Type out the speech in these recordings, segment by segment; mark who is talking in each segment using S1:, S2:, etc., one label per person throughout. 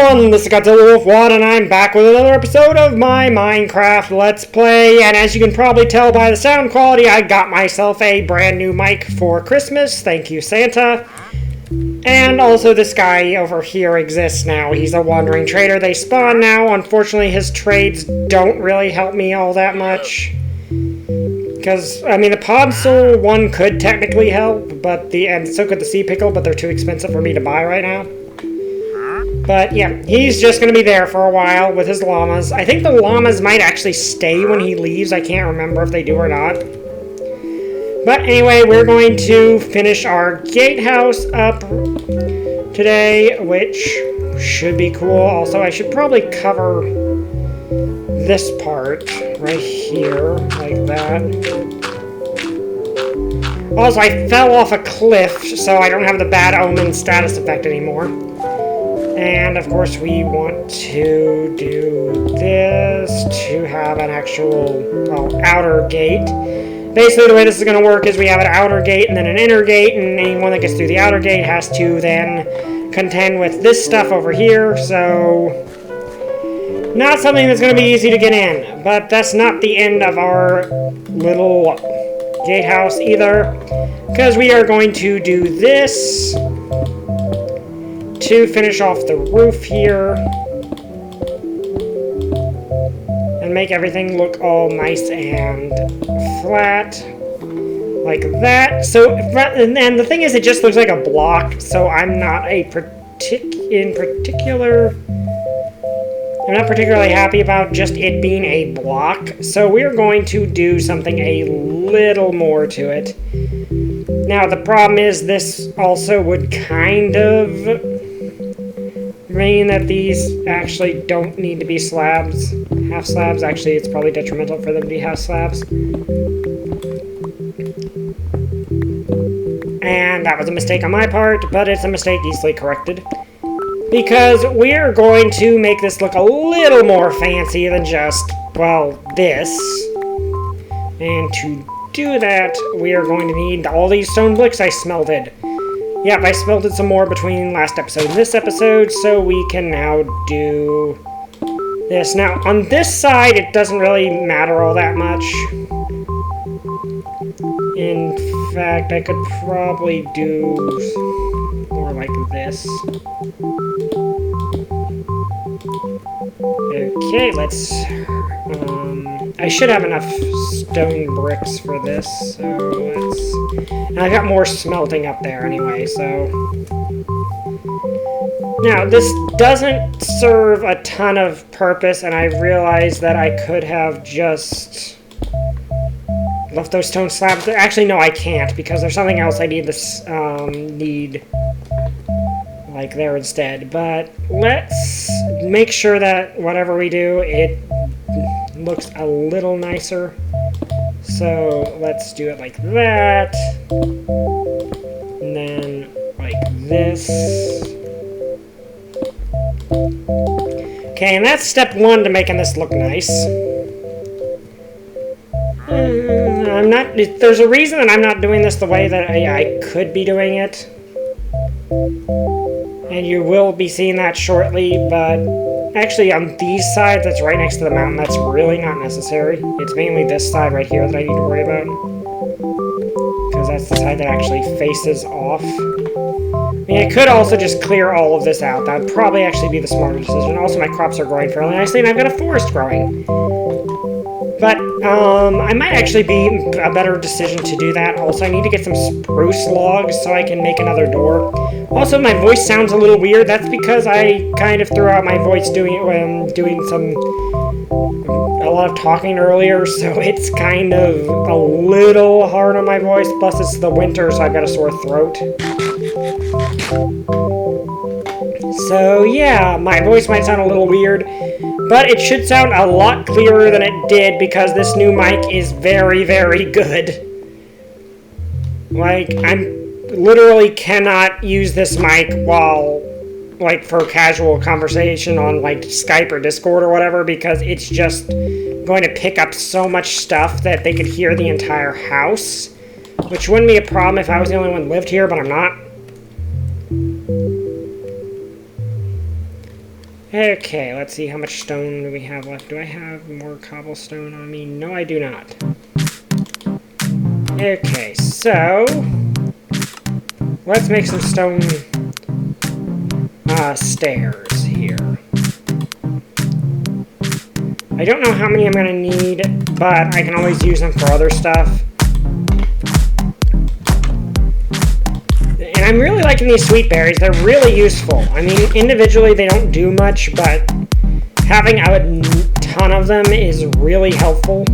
S1: everyone, this is Godzillawolf 1 and I'm back with another episode of my Minecraft Let's Play, and as you can probably tell by the sound quality, I got myself a brand new mic for Christmas, thank you Santa. And also this guy over here exists now, he's a wandering trader, they spawn now, unfortunately his trades don't really help me all that much. Because, I mean, the Podsoul one could technically help, but and so could the Sea Pickle, but they're too expensive for me to buy right now. But yeah, he's just going to be there for a while with his llamas. I think the llamas might actually stay when he leaves. I can't remember if they do or not. But anyway, we're going to finish our gatehouse up today, which should be cool. Also, I should probably cover this part right here, like that. Also, I fell off a cliff, so I don't have the bad omen status effect anymore. And of course we want to do this to have an actual, well, outer gate. Basically the way this is going to work is we have an outer gate and then an inner gate, and anyone that gets through the outer gate has to then contend with this stuff over here, so not something that's going to be easy to get in. But that's not the end of our little gatehouse either, because we are going to do this to finish off the roof here and make everything look all nice and flat like that. So, and the thing is, it just looks like a block, so I'm not particularly happy about just it being a block, so we're going to do something a little more to it. Now, the problem is this also would kind of mean that these actually don't need to be slabs, half slabs. Actually, it's probably detrimental for them to be half slabs. And that was a mistake on my part, but it's a mistake easily corrected. Because we're going to make this look a little more fancy than just, well, this. And to do that, we are going to need all these stone bricks I smelted. Yep, I smelted some more between last episode and this episode, so we can now do this. Now, on this side, it doesn't really matter all that much. In fact, I could probably do more like this. Okay, let's... I should have enough stone bricks for this, so let's... And I've got more smelting up there anyway, so... Now, this doesn't serve a ton of purpose, and I realized that I could have just left those stone slabs there. Actually, no, I can't, because there's something else I need this, like there instead. But let's make sure that whatever we do, it looks a little nicer. So let's do it like that, and then like this. Okay, and that's step one to making this look nice. There's a reason that I'm not doing this the way that I could be doing it. And you will be seeing that shortly, but actually on these sides, that's right next to the mountain, that's really not necessary. It's mainly this side right here that I need to worry about. Because that's the side that actually faces off. I mean, I could also just clear all of this out. That would probably actually be the smarter decision. Also, my crops are growing fairly nicely, and I've got a forest growing. But, I might actually be a better decision to do that. Also, I need to get some spruce logs so I can make another door. Also, my voice sounds a little weird. That's because I kind of threw out my voice doing a lot of talking earlier, so it's kind of a little hard on my voice. Plus, it's the winter, so I've got a sore throat. So, yeah, my voice might sound a little weird, but it should sound a lot clearer than it did because this new mic is very, very good. Like, I literally cannot use this mic while, like, for casual conversation on, like, Skype or Discord or whatever, because it's just going to pick up so much stuff that they could hear the entire house, which wouldn't be a problem if I was the only one who lived here, but I'm not. Okay, let's see how much stone do we have left. Do I have more cobblestone on me? No, I do not. Okay, so let's make some stone stairs here. I don't know how many I'm going to need, but I can always use them for other stuff. And I'm really liking these sweet berries. They're really useful. I mean, individually they don't do much, but having a ton of them is really helpful.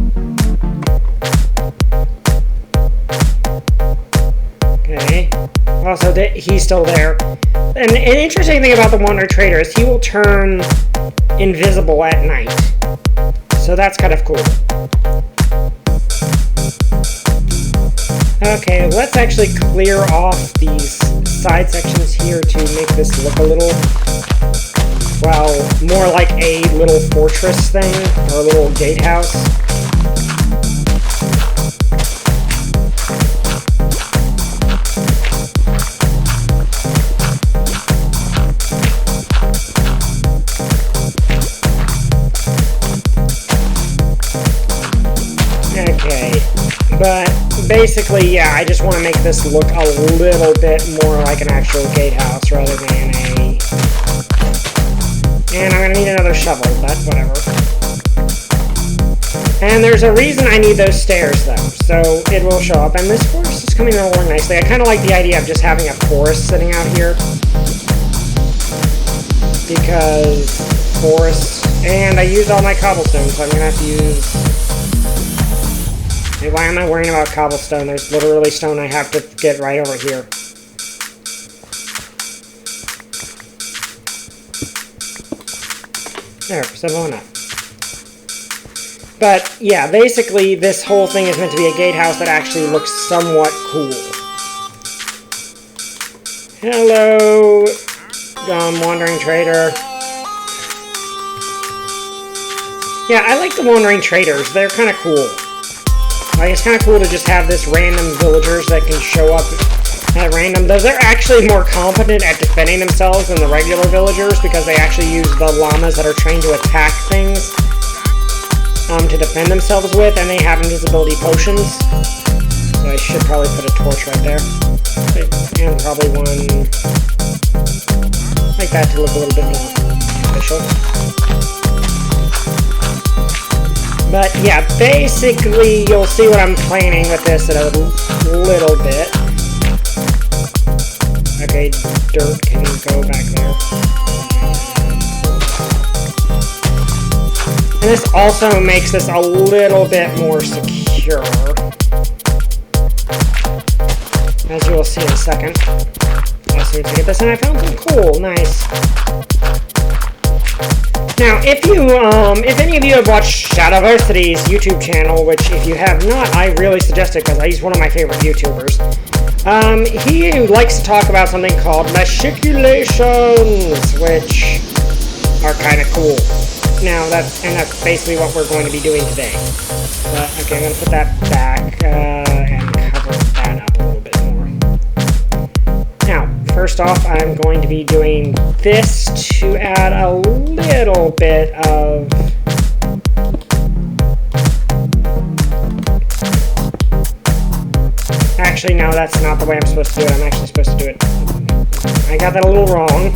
S1: Okay. Also, he's still there. And an interesting thing about the Wandering Trader is he will turn invisible at night. So that's kind of cool. Okay, let's actually clear off these side sections here to make this look a little, well, more like a little fortress thing, or a little gatehouse. Okay, but basically, yeah, I just want to make this look a little bit more like an actual gatehouse rather than a... And I'm going to need another shovel, but whatever. And there's a reason I need those stairs, though, so it will show up. And this forest is coming along nicely. I kind of like the idea of just having a forest sitting out here. Because forests... And I used all my cobblestone, so I'm going to have to use... Why am I worrying about cobblestone? There's literally stone I have to get right over here. There, simple enough. But, yeah, basically this whole thing is meant to be a gatehouse that actually looks somewhat cool. Hello, Wandering Trader. Yeah, I like the Wandering Traders. They're kind of cool. Like, it's kind of cool to just have this random villagers that can show up at random. Those are actually more competent at defending themselves than the regular villagers because they actually use the llamas that are trained to attack things to defend themselves with, and they have invisibility potions. So I should probably put a torch right there. And probably one like that to look a little bit more official. But yeah, basically you'll see what I'm planning with this in a little bit. Okay, dirt can go back there. And this also makes this a little bit more secure. As you will see in a second. As soon as I get this, and I found some coal. Nice. Now, if any of you have watched Shadowversity's YouTube channel, which if you have not, I really suggest it because he's one of my favorite YouTubers. He likes to talk about something called machiculations, which are kind of cool. Now, that's basically what we're going to be doing today. But, okay, I'm going to put that back and cover that up a little bit more. Now, first off, I'm going to be doing this to add a little bit of... Actually, no, that's not the way I'm supposed to do it. I'm actually supposed to do it... I got that a little wrong.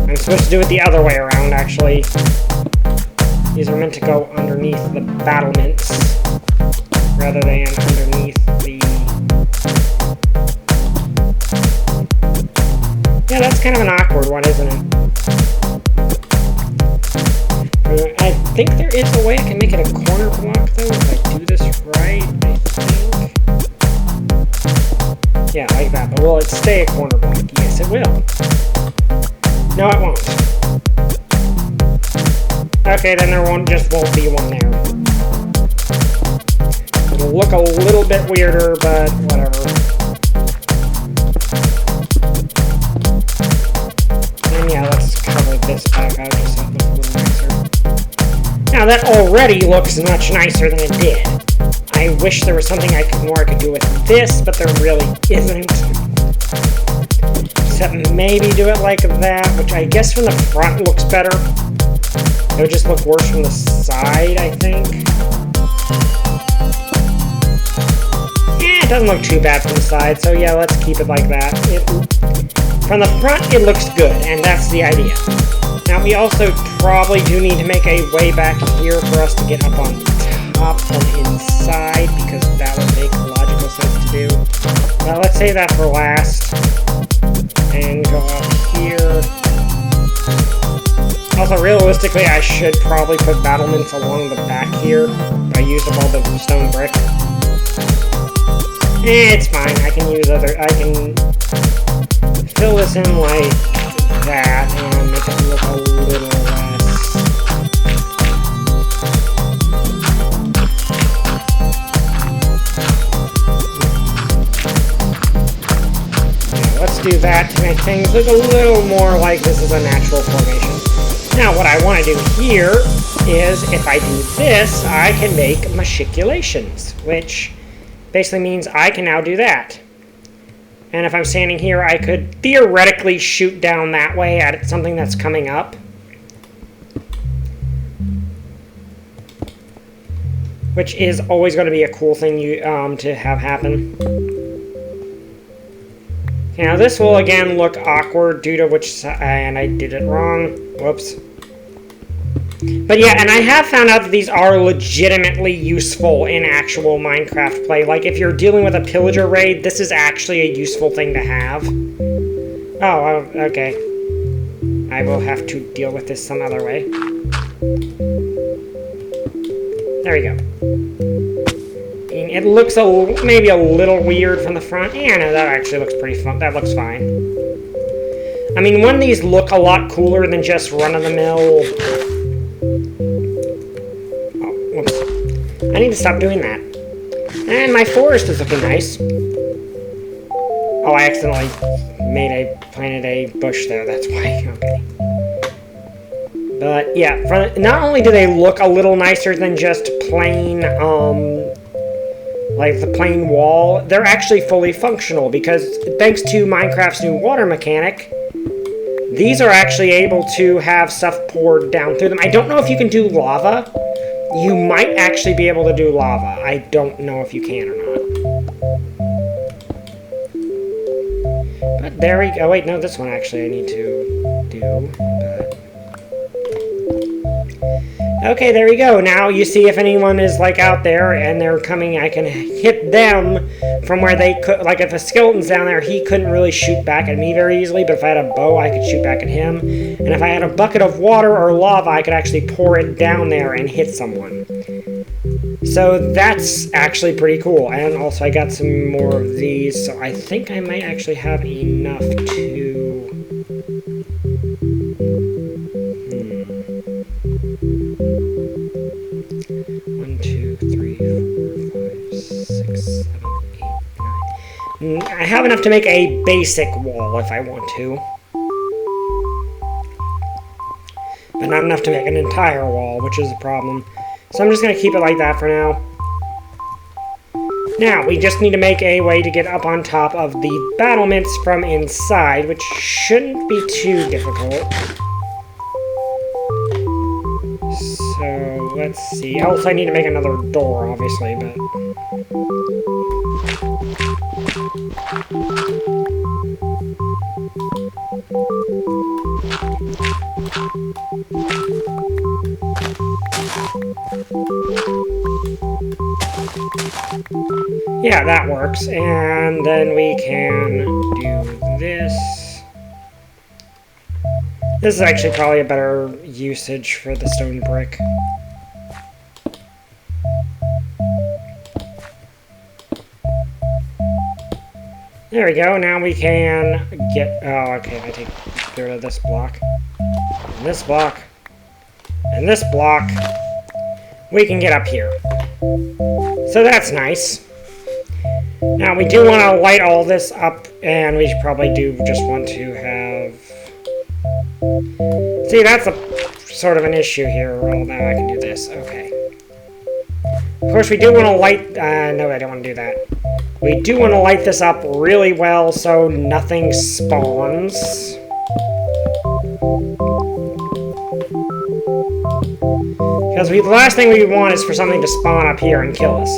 S1: I'm supposed to do it the other way around, actually. These are meant to go underneath the battlements, rather than underneath the... Yeah, that's kind of an awkward one, isn't it? I think there is a way I can make it a corner block, though, if I do this right, I think. Yeah, like that, but will it stay a corner block? Yes, it will. No, it won't. Okay, then there won't be one there. It'll look a little bit weirder, but whatever. And yeah, let's cover this back out just so it looks a little nicer. Now that already looks much nicer than it did. I wish there was something more I could do with this, but there really isn't. Except maybe do it like that, which I guess from the front looks better. It would just look worse from the side, I think. It doesn't look too bad from the side, so yeah, let's keep it like that. From the front, it looks good, and that's the idea. Now, we also probably do need to make a way back here for us to get up on top from inside, because that would make logical sense to do. Now, let's save that for last. And go up here. Also, realistically, I should probably put battlements along the back here. I used up all the stone brick. It's fine. I can fill this in like that and make it look a little less. Yeah, let's do that to make things look a little more like this is a natural formation. Now, what I want to do here is, if I do this, I can make machiculations, which basically means I can now do that. And if I'm standing here, I could theoretically shoot down that way at something that's coming up. Which is always going to be a cool thing to have happen. Okay, now this will again look awkward due to which side, and I did it wrong. Whoops. But yeah, and I have found out that these are legitimately useful in actual Minecraft play. Like, if you're dealing with a pillager raid, this is actually a useful thing to have. Oh, okay. I will have to deal with this some other way. There we go. It looks maybe a little weird from the front. Yeah, no, that actually looks pretty fun. That looks fine. I mean, one of these look a lot cooler than just run-of-the-mill... I need to stop doing that. And my forest is looking nice. Oh, I accidentally planted a bush there, that's why. Okay. But yeah, not only do they look a little nicer than just plain, like the plain wall, they're actually fully functional, because thanks to Minecraft's new water mechanic, these are actually able to have stuff poured down through them. I don't know if you can do lava. You might actually be able to do lava. I don't know if you can or not. But there we go. Oh, wait, no, this one actually I need to do. But... okay, there we go. Now you see if anyone is like out there and they're coming, I can hit them from where they could. Like if a skeleton's down there, he couldn't really shoot back at me very easily, but if I had a bow, I could shoot back at him. And if I had a bucket of water or lava, I could actually pour it down there and hit someone. So that's actually pretty cool. And also I got some more of these, so I think I might actually have enough to... 1, 2, 3, 4, 5, 6, 7, 8, 9. I have enough to make a basic wall if I want to. But not enough to make an entire wall, which is a problem. So I'm just going to keep it like that for now. Now, we just need to make a way to get up on top of the battlements from inside, which shouldn't be too difficult. So, let's see. Also, I need to make another door, obviously, but... yeah, that works. And then we can do this. This is actually probably a better usage for the stone brick. There we go. Now we can get... oh, okay. I take rid of this block. And this block. And this block. We can get up here. So that's nice. Now, we do want to light all this up, and we probably do just want to have... see, that's a sort of an issue here. Well, now I can do this. Okay. Of course, we do want to light... no, I don't want to do that. We do want to light this up really well so nothing spawns. Because the last thing we want is for something to spawn up here and kill us.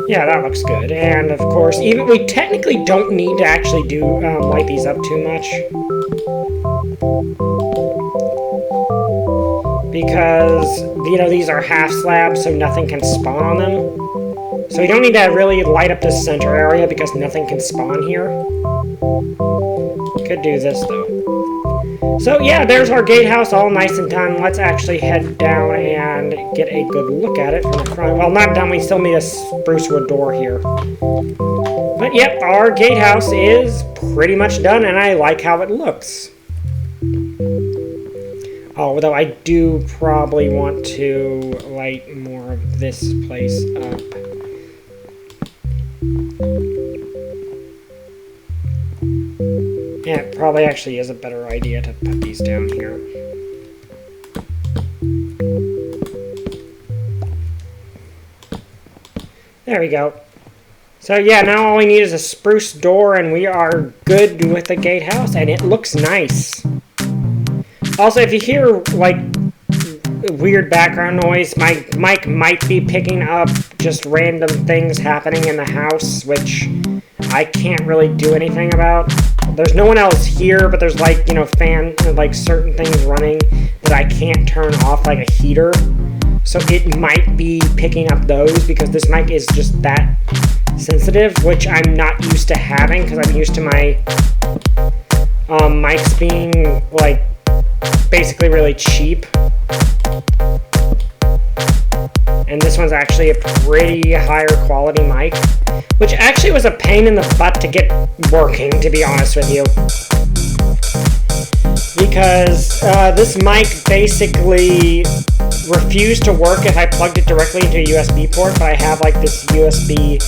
S1: Yeah, that looks good. And of course, even we technically don't need to actually do light these up too much, because these are half slabs, so nothing can spawn on them. So we don't need to really light up this center area because nothing can spawn here. Could do this though. So yeah, there's our gatehouse all nice and done. Let's actually head down and get a good look at it from the front. Well, not done, we still need a spruce wood door here. But yep, our gatehouse is pretty much done, and I like how it looks. Although I do probably want to light more of this place up. Yeah, it probably actually is a better idea to put these down here. There we go. So yeah, now all we need is a spruce door and we are good with the gatehouse, and it looks nice. Also, if you hear, like, weird background noise, my mic might be picking up just random things happening in the house, which I can't really do anything about. There's no one else here, but there's, like, certain things running that I can't turn off, like a heater. So it might be picking up those because this mic is just that sensitive, which I'm not used to having because I'm used to my mics being, like, basically really cheap. And this one's actually a pretty higher quality mic, which actually was a pain in the butt to get working, to be honest with you. Because this mic basically refused to work if I plugged it directly into a USB port, but I have like this USB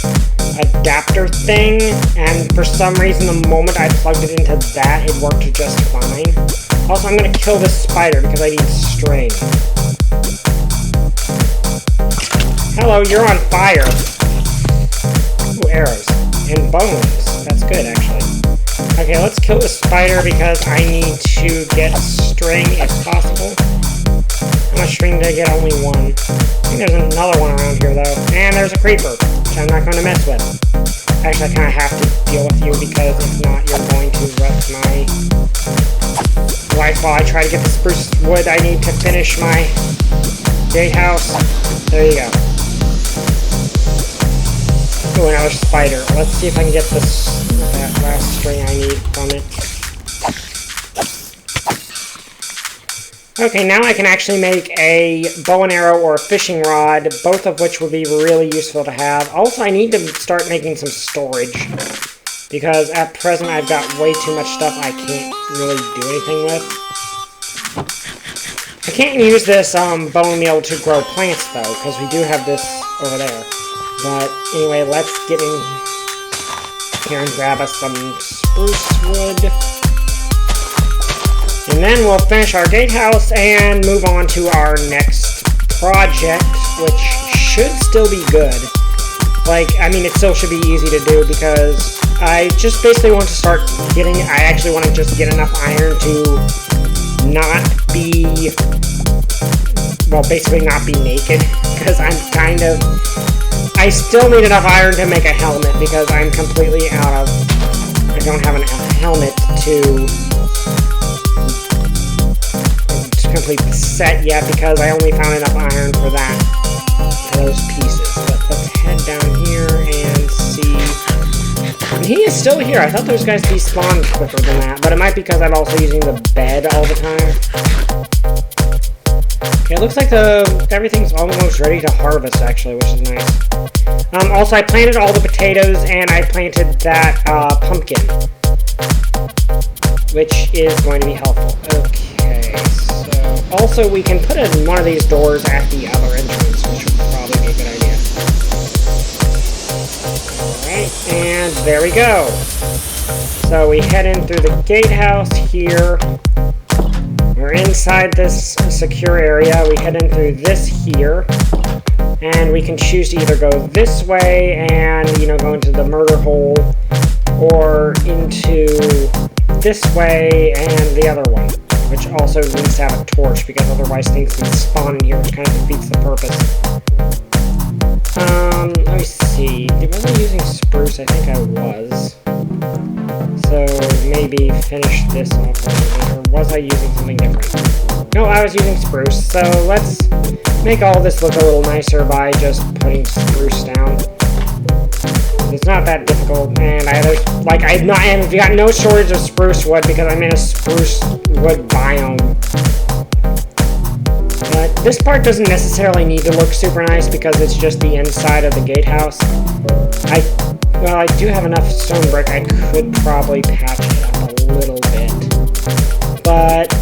S1: adapter thing, and for some reason the moment I plugged it into that, it worked just fine. Also, I'm going to kill this spider because I need string. Hello, you're on fire. Ooh, arrows. And bones. That's good, actually. Okay, let's kill the spider because I need to get string if possible. How much string did I get? Only one. I think there's another one around here, though. And there's a creeper, which I'm not going to mess with. Actually, I kind of have to deal with you because if not, you're going to wreck my life while I try to get the spruce wood I need to finish my gatehouse. There you go. Oh, another spider. Let's see if I can get that last string I need from it. Okay, now I can actually make a bow and arrow or a fishing rod, both of which would be really useful to have. Also, I need to start making some storage, because at present I've got way too much stuff I can't really do anything with. I can't use this bone meal to grow plants, though, because we do have this over there. But anyway, let's get in here and grab us some spruce wood. And then we'll finish our gatehouse and move on to our next project, which should still be good. Like, I mean, it still should be easy to do because I just basically want to start getting, I actually want to just get enough iron to not be, well, basically not be naked, because I'm kind of, I still need enough iron to make a helmet because I'm completely out of, I don't have a helmet to complete the set yet because I only found enough iron for that, for those pieces. But let's head down here and see. And he is still here. I thought those guys despawned quicker than that, but it might be because I'm also using the bed all the time. Okay, it looks like everything's almost ready to harvest actually, which is nice. Also, I planted all the potatoes and I planted that pumpkin, which is going to be helpful. Okay, so also we can put in one of these doors at the other entrance, which would probably be a good idea. Alright, and there we go. So we head in through the gatehouse here. we're inside this secure area. We head in through this here. And we can choose to either go this way and, go into the murder hole, or into this way and the other one, which also needs to have a torch because otherwise things can spawn in here, which kind of defeats the purpose. Let me see. Was I using spruce? I think I was. So maybe finish this off a little bit, or was I using something different? No, I was using spruce. So let's make all this look a little nicer by just putting spruce down. It's not that difficult, and I've got no shortage of spruce wood because I'm in a spruce wood biome. But this part doesn't necessarily need to look super nice because it's just the inside of the gatehouse. I do have enough stone brick. I could probably patch it up a little bit. But,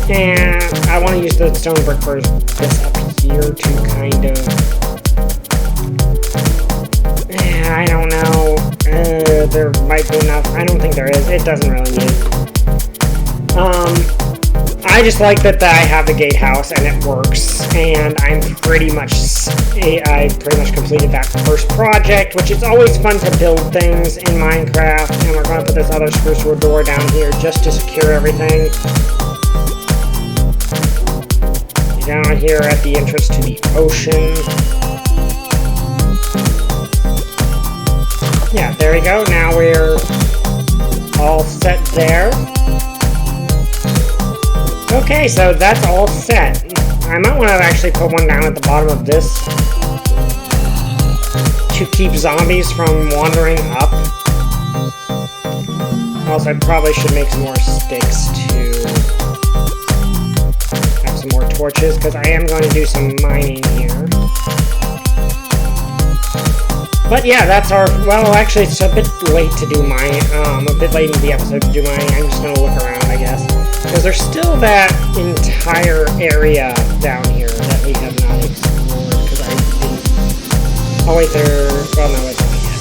S1: I want to use the stone brick for this up here to kind of... I don't know. There might be enough. I don't think there is. It doesn't really need it. I just like that I have the gatehouse and it works, and I pretty much completed that first project, which is always fun to build things in Minecraft. And we're going to put this other spruce wood door down here just to secure everything. Down here at the entrance to the ocean. Yeah, there we go. Now we're all set there. Okay, so that's all set. I might want to actually put one down at the bottom of this to keep zombies from wandering up. Also, I probably should make some more sticks to have some more torches, because I am going to do some mining here. But yeah, that's our... Well, actually, it's a bit late to do mining. A bit late in the episode to do mining. I'm just going to look around, I guess. Because there's still that entire area down here that we have not explored. Because I didn't... Oh, wait, well, no, it's not yet.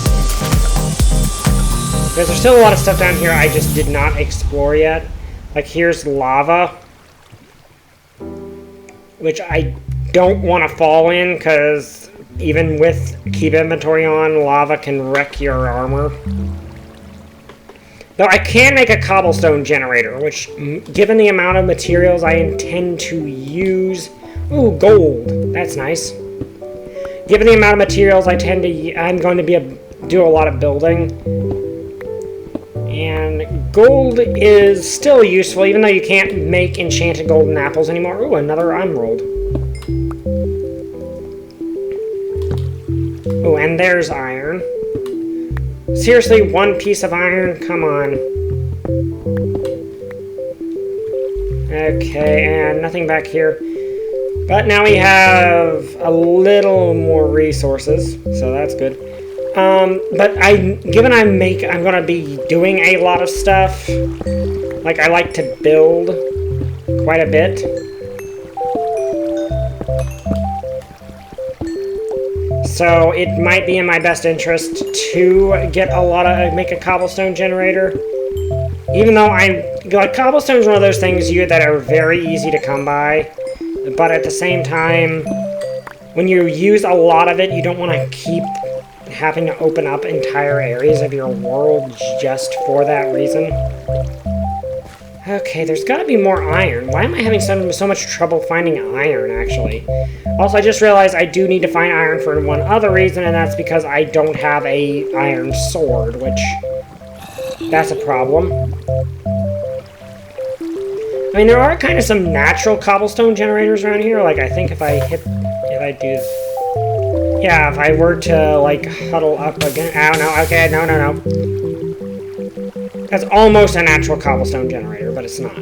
S1: Because there's still a lot of stuff down here I just did not explore yet. Like, here's lava. Which I don't want to fall in, because... Even with keep inventory on, lava can wreck your armor. Though I can make a cobblestone generator, which, given the amount of materials I intend to use... Ooh, gold. That's nice. Given the amount of materials I'm going to do a lot of building. And gold is still useful, even though you can't make enchanted golden apples anymore. Ooh, another emerald. Oh, and there's iron. Seriously, one piece of iron? Come on. Okay, and nothing back here. But now we have a little more resources, so that's good. But given I'm going to be doing a lot of stuff, like I like to build quite a bit. So it might be in my best interest to get make a cobblestone generator. Even though cobblestone is one of those things that are very easy to come by. But at the same time, when you use a lot of it, you don't want to keep having to open up entire areas of your world just for that reason. Okay, there's got to be more iron. Why am I having so much trouble finding iron, actually? Also, I just realized I do need to find iron for one other reason, and that's because I don't have a iron sword, which... That's a problem. I mean, there are kind of some natural cobblestone generators around here. Like, I think if I do... Yeah, if I were to, like, huddle up again... Oh, no, okay, no. That's almost a natural cobblestone generator, but it's not.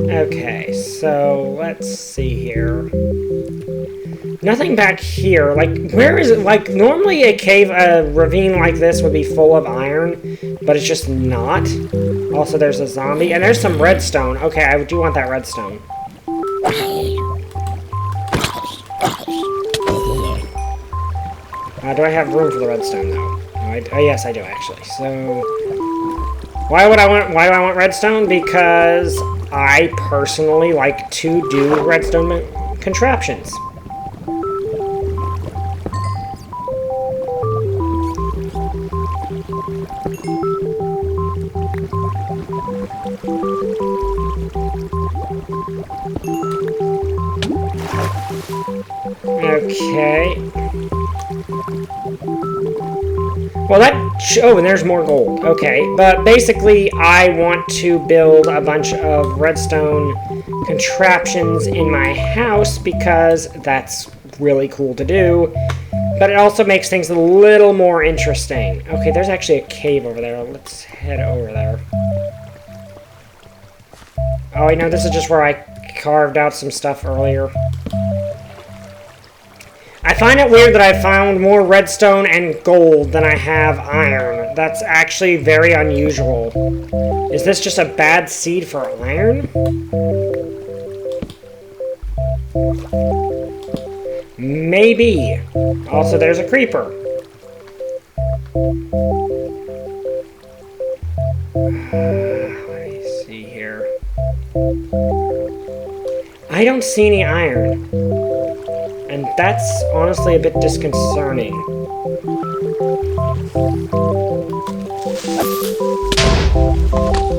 S1: Okay, so let's see here. Nothing back here. Like, where is it? Like, normally a ravine like this would be full of iron, but it's just not. Also, there's a zombie, and there's some redstone. Okay, I do want that redstone. Do I have room for the redstone, though? Yes, I do, actually. So, why do I want redstone? Because I personally like to do redstone contraptions. Okay. Well, oh, and there's more gold. Okay, but basically, I want to build a bunch of redstone contraptions in my house because that's really cool to do. But it also makes things a little more interesting. Okay, there's actually a cave over there. Let's head over there. Oh, I know this is just where I carved out some stuff earlier. I find it weird that I found more redstone and gold than I have iron. That's actually very unusual. Is this just a bad seed for iron? Maybe. Also, there's a creeper. Let me see here. I don't see any iron. And that's honestly a bit disconcerting.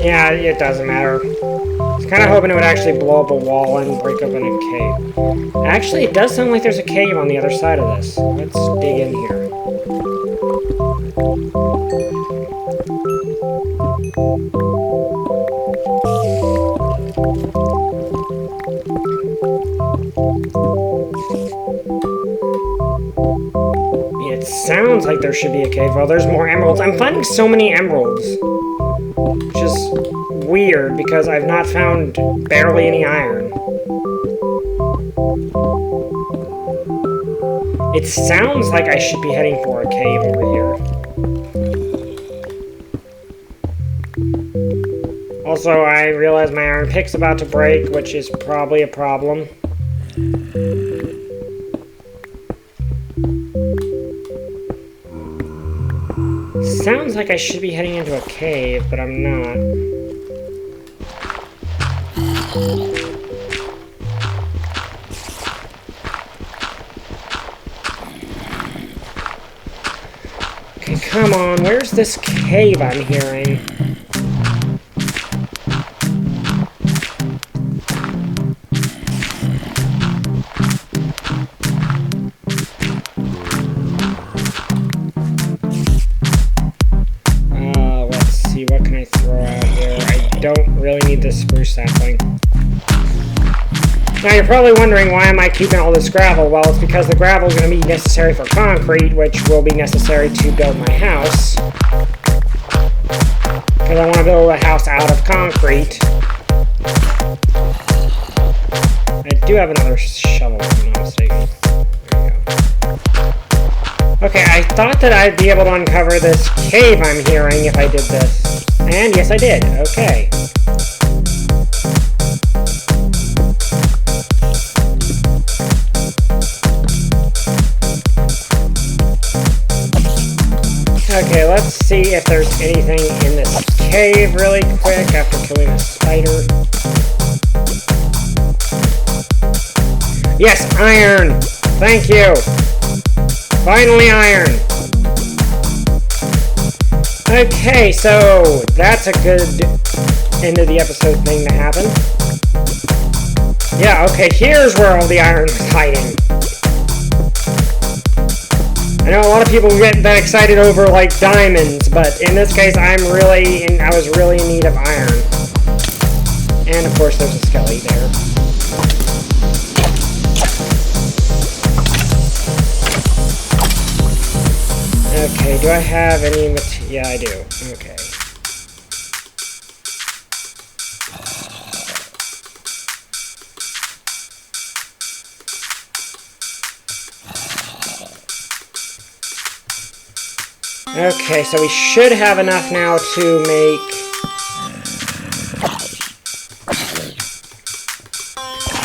S1: Yeah, it doesn't matter. I was kind of hoping it would actually blow up a wall and break up in a cave. Actually, it does sound like there's a cave on the other side of this. Let's dig in here. It sounds like there should be a cave. Well, there's more emeralds. I'm finding so many emeralds. Which is weird because I've not found barely any iron. It sounds like I should be heading for a cave over here. Also, I realize my iron pick's about to break, which is probably a problem. Sounds like I should be heading into a cave, but I'm not. Okay, come on, where's this cave I'm hearing? What can I throw out here? I don't really need this spruce sapling. Now you're probably wondering, why am I keeping all this gravel? Well, it's because the gravel is going to be necessary for concrete, which will be necessary to build my house. Because I want to build a house out of concrete. I do have another shovel, if I'm not mistaken. There we go. Okay, I thought that I'd be able to uncover this cave I'm hearing if I did this. And yes, I did. Okay. Okay, let's see if there's anything in this cave really quick after killing a spider. Yes, iron! Thank you! Finally iron! Okay, so that's a good end of the episode thing to happen. Yeah, okay, here's where all the iron is hiding. I know a lot of people get that excited over, like, diamonds, but in this case, I was really in need of iron. And, of course, there's a skelly there. Okay, do I have any material? Yeah, I do. Okay. Okay, so we should have enough now to make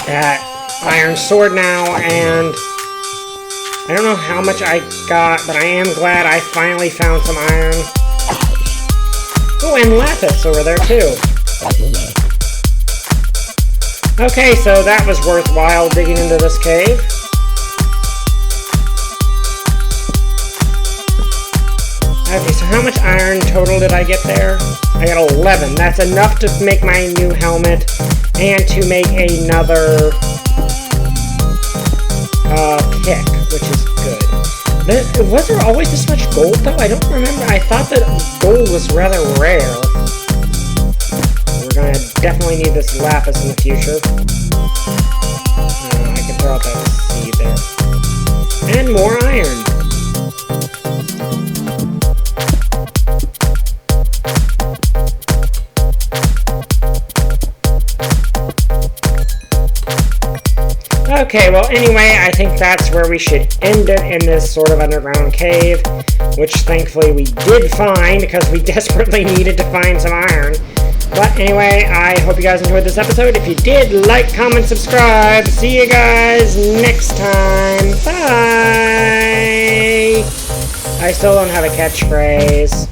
S1: that iron sword now, and I don't know how much I got, but I am glad I finally found some iron. Oh, and lapis over there too. Okay, so that was worthwhile digging into this cave. Okay, so how much iron total did I get there? I got 11. That's enough to make my new helmet and to make another pick, which is good. Was there always this much gold, though? I don't remember. I thought that gold was rather rare. We're gonna definitely need this lapis in the future. I can throw out that seed there. And more iron. Okay, well, anyway, I think that's where we should end it in this sort of underground cave, which thankfully we did find because we desperately needed to find some iron. But anyway, I hope you guys enjoyed this episode. If you did, like, comment, subscribe. See you guys next time. Bye! I still don't have a catchphrase.